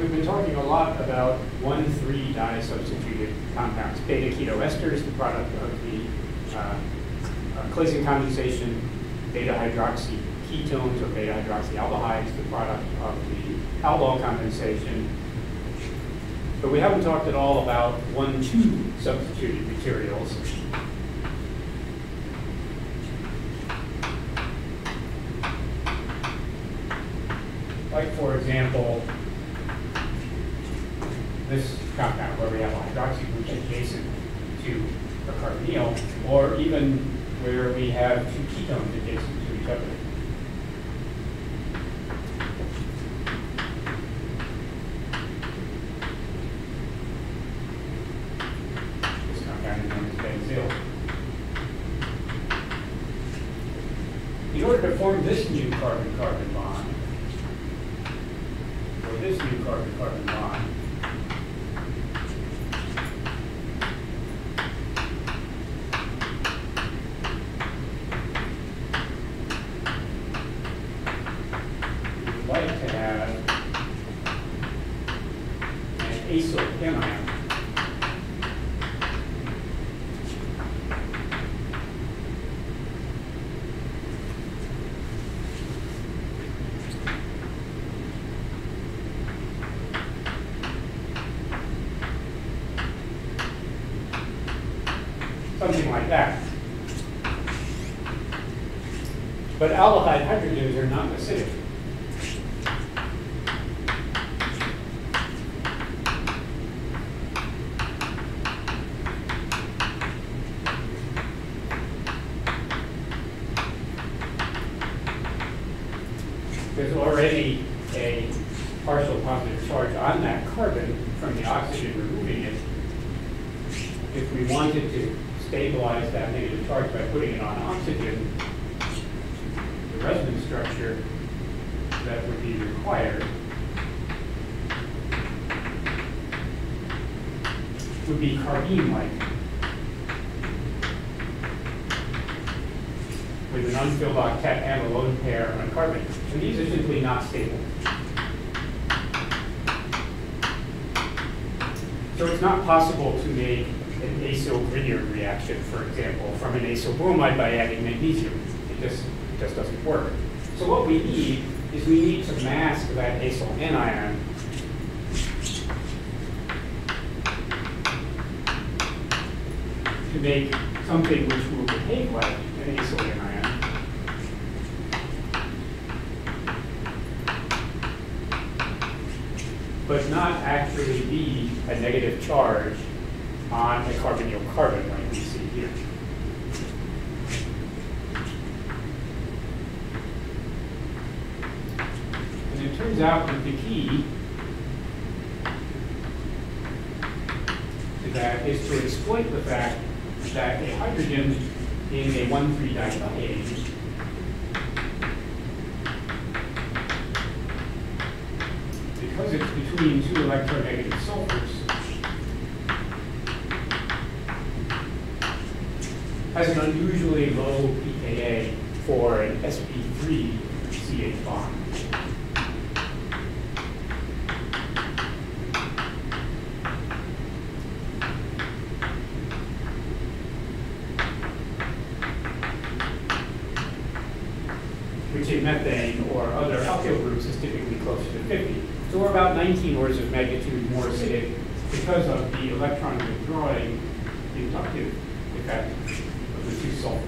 we've been talking a lot about 1,3-disubstituted compounds. Beta ketoesters, the product of the Claisen condensation, beta hydroxy ketones or beta hydroxy aldehydes, the product of the aldol condensation. But we haven't talked at all about 1,2 substituted materials. Like, for example, this compound where we have a hydroxy group adjacent to a carbonyl, or even where we have 2 ketones adjacent to each other. This compound is known as benzyl. In order to form this new carbon-carbon bond, or this new carbon-carbon bond, we'd like to have an acyl anion. Something like that. But aldehyde hydrogens are not acidic. There's already a partial positive charge on that carbon from the oxygen removing it. If we wanted to stabilize that negative charge by putting it on oxygen, the resonance structure that would be required would be carbene-like, with an unfilled octet and a lone pair on carbon. And these are simply not stable. So it's not possible to make an acyl Grignard reaction, for example, from an acyl bromide by adding magnesium. It just doesn't work. So what we need is we need to mask that acyl anion to make something which will behave like an acyl anion, but not actually be a negative charge on a carbonyl carbon like we see here. And it turns out that the key to that is to exploit the fact that a hydrogen in a 1,3-diphosphate because it's between 2 electronegative sulfurs, has an unusually low pKa for an sp3 CH bond. Which in methane or other alkyl groups is typically closer to 50. So we're about 19 orders of magnitude more acidic because of the electron withdrawing inductive effect of the 2 sulfurs.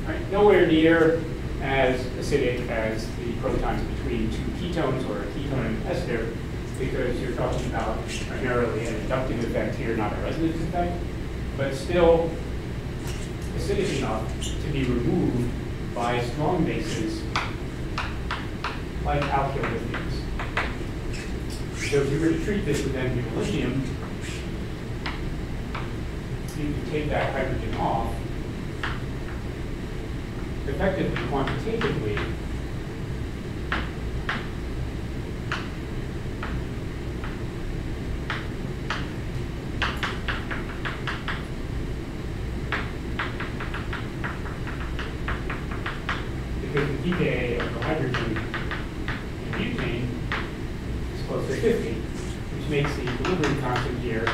Right? Nowhere near as acidic as the protons between 2 ketones or a ketone and ester, because you're talking about primarily an inductive effect here, not a resonance effect, but still acidic enough to be removed by strong bases like alkyl lithiums. So if you were to treat this with NBL lithium, you could take that hydrogen off, effectively quantitatively, because the pKa of the hydrogen in butane is close to 50. which makes the equilibrium constant here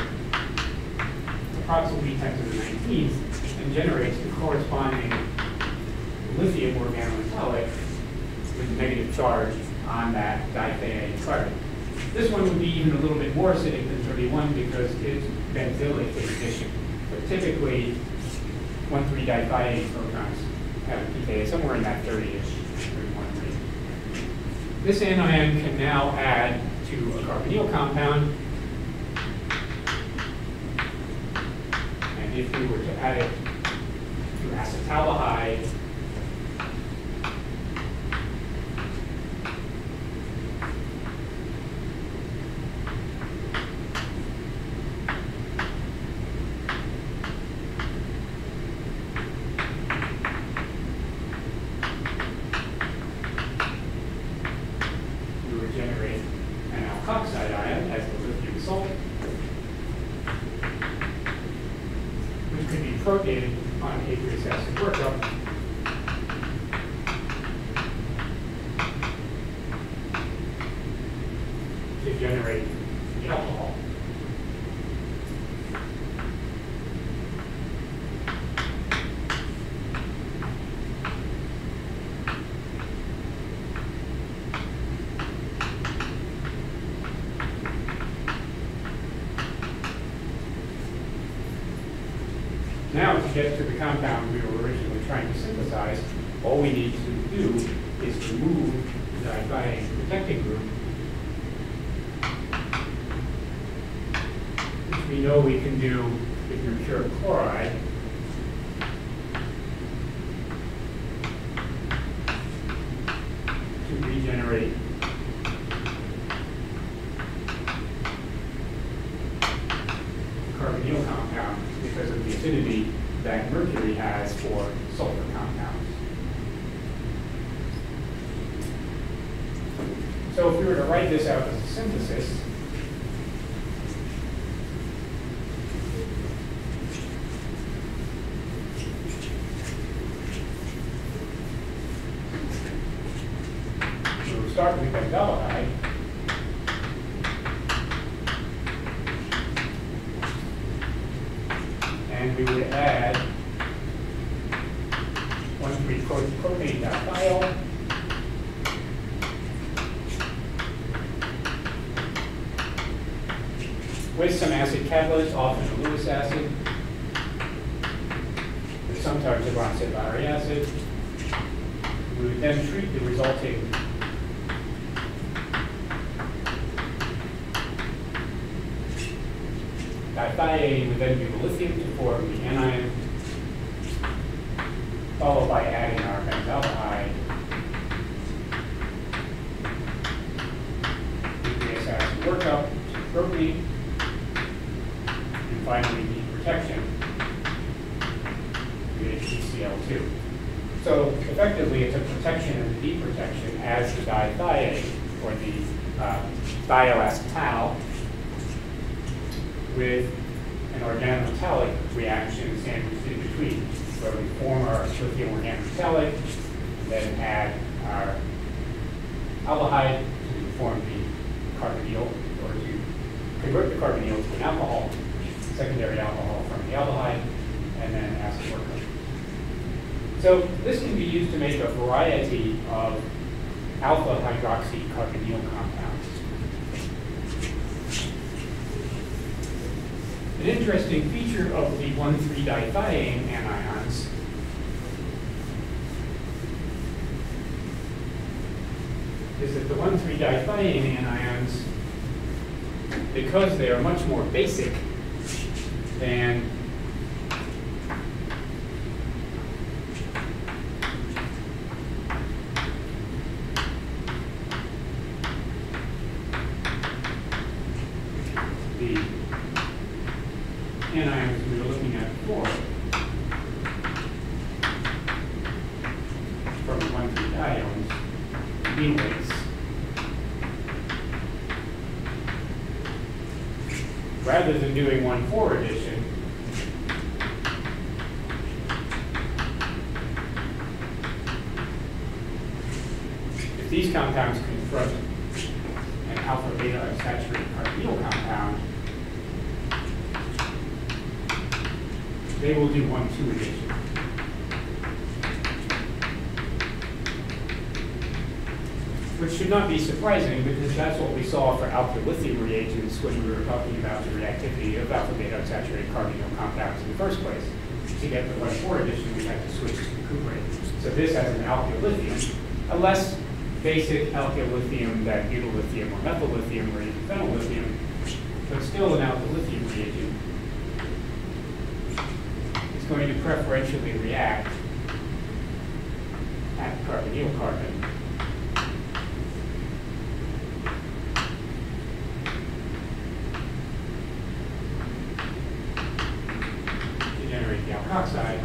approximately 10 to the 19th, and generates the corresponding lithium organometallic with negative charge on that dithiane carbon. This one would be even a little bit more acidic than 31 because it's benzylic in addition. But typically, 1,3-dithiane protons have a pKa somewhere in that 30-ish, 31 range. This anion can now add to a carbonyl compound. And if we were to add it to acetaldehyde, generate an alkoxide ion as the lithium salt, which could be protonated on aqueous acid workup to generate the alcohol. Now, to get to the compound we were originally trying to synthesize, all we need to do is remove the dithiane protecting group, which we know we can do with mercuric chloride. To regenerate carbonyl compound because of the affinity that mercury has for sulfur compounds. So if we were to write this out as a synthesis, we would start with aldehyde. And we would add 1,3-propane-diethyl with some acid catalyst, often a Lewis acid, but sometimes a bronzite acid. We would then treat the resulting dithiane would then be the lithium to form the anion, followed by adding our benzaldehyde, aqueous acid workup to propene, and finally the protection, the HCl2. So effectively, it's a protection and a deprotection as the dithiane, or the thioacetal, with an organometallic reaction sandwiched in between, where we form our lithium organometallic, then add our aldehyde to form the carbonyl, or to convert the carbonyl to an alcohol, secondary alcohol from the aldehyde, and then acid workup. So this can be used to make a variety of alpha hydroxy carbonyl compounds. An interesting feature of the 1,3-dithiane anions is that the 1,3-dithiane anions, because they are much more basic than the anions we were looking at before, from the 1,3-diones, diones, rather than doing 1,4 addition, if these compounds confront an alpha beta unsaturated carbonyl compound, they will do 1,2 addition. Which should not be surprising because that's what we saw for alkyl lithium reagents when we were talking about the reactivity of alpha beta unsaturated carbonyl compounds in the first place. To get the 1,4 addition, we had to switch to the cuprate. So this has an alkyl lithium, a less basic alkyl lithium than butyl lithium or methyl lithium or even phenyl lithium, but still an alkyl lithium reagent. It's going to preferentially react at carbonyl carbon. To generate the alkoxide.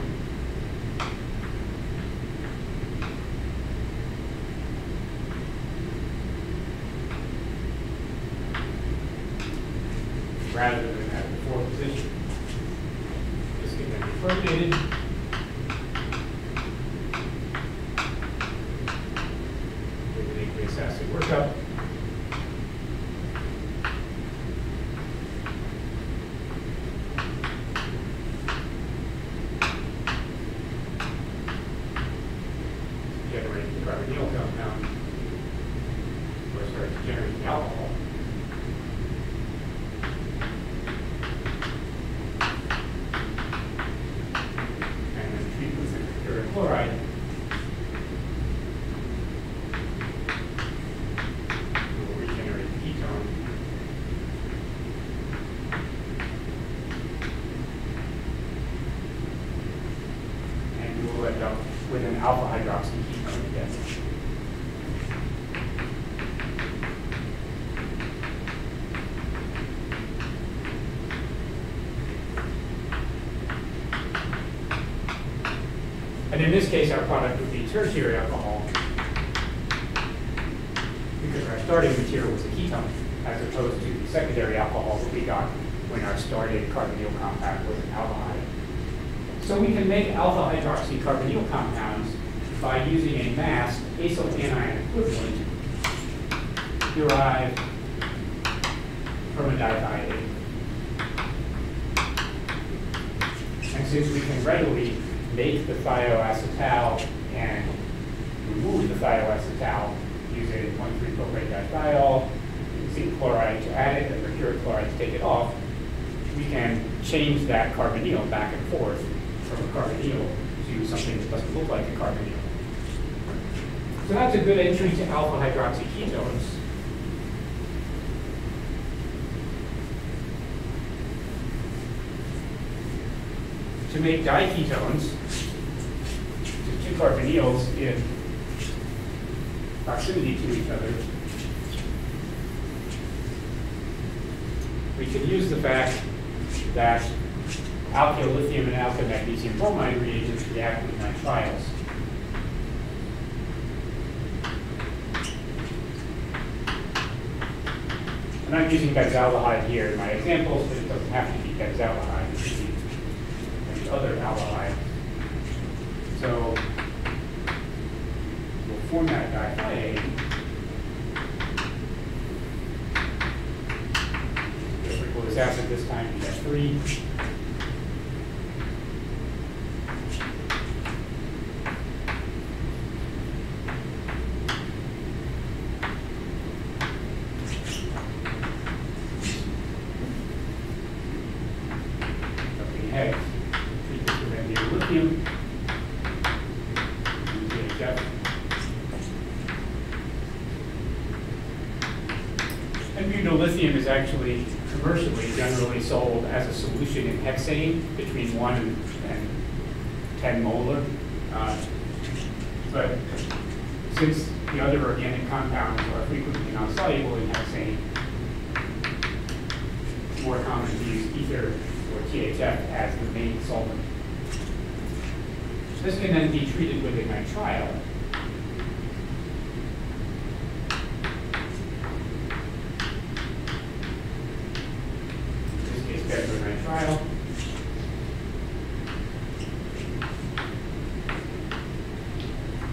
Rather than at the 4th position. This can then be protonated. With an aqueous acid workup. Generate the carbonyl compound. Or start to generate the alcohol. Chloride. We'll regenerate the ketone. And we will end up with an alpha hydroxy ketone again. And in this case, our product would be tertiary alcohol because our starting material was a ketone, as opposed to the secondary alcohol that we got when our starting carbonyl compound was an aldehyde. So we can make alpha hydroxy carbonyl compounds by using a masked acyl anion equivalent derived from a dithiate. And since we can readily make the thioacetal and remove the thioacetal using 1,3-propane dithiol, zinc chloride to add it, and mercuric chloride to take it off, we can change that carbonyl back and forth from a carbonyl to something that doesn't look like a carbonyl. So that's a good entry to alpha hydroxy ketones. To make diketones, two carbonyls in proximity to each other, we can use the fact that alkyl lithium and alkyl magnesium bromide reagents react with nitriles. And I'm using benzaldehyde here in my examples, but it doesn't have to be benzaldehyde. It could be any other aldehyde. So we'll form that dithiate. With this acid this time, we have 3. Lithium, and butyl lithium is actually commercially generally sold as a solution in hexane between 1 and 10 molar. But since the other organic compounds are frequently non-soluble in hexane, it's more common to use ether or THF as the main solvent. This can then be treated with a nitrile. In this case, nitrile.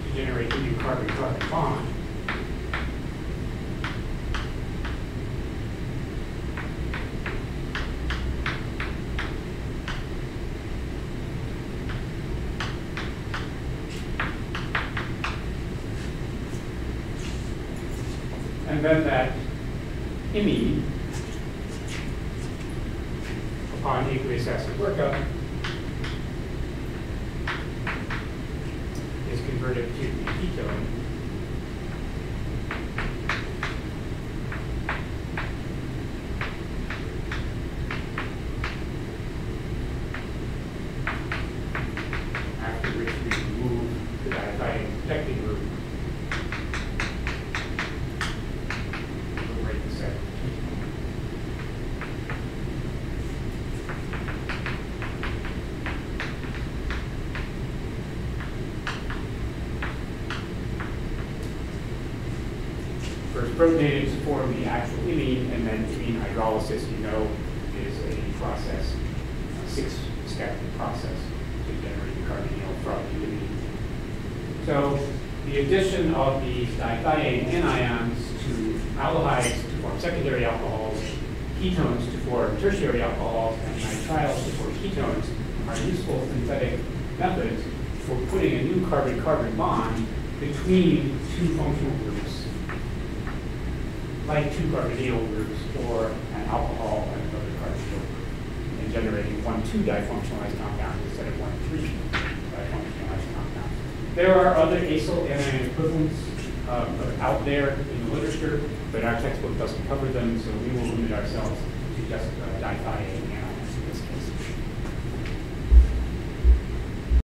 To generate a new carbon-carbon bond. And then that imine, upon aqueous acid workup, is converted to the ketone. After which we remove the diethyl protecting group. Liberate the second ketone. First protonated to form the actual imine, and then imine hydrolysis, you know, is a process, a 6-step process to generate the carbonyl from the imine. So the addition of these dithiane anions to aldehydes to form secondary alcohols, ketones to form tertiary alcohols, and nitriles to form ketones are useful synthetic methods for putting a new carbon-carbon bond between two functional groups, like two carbonyl groups or an alcohol and another carbonyl group, and generating 1,2 difunctionalized compounds instead of 1,3 difunctionalized compounds. There are other acyl anion equivalents out there in the literature, but our textbook doesn't cover them, so we will limit ourselves to just dithiane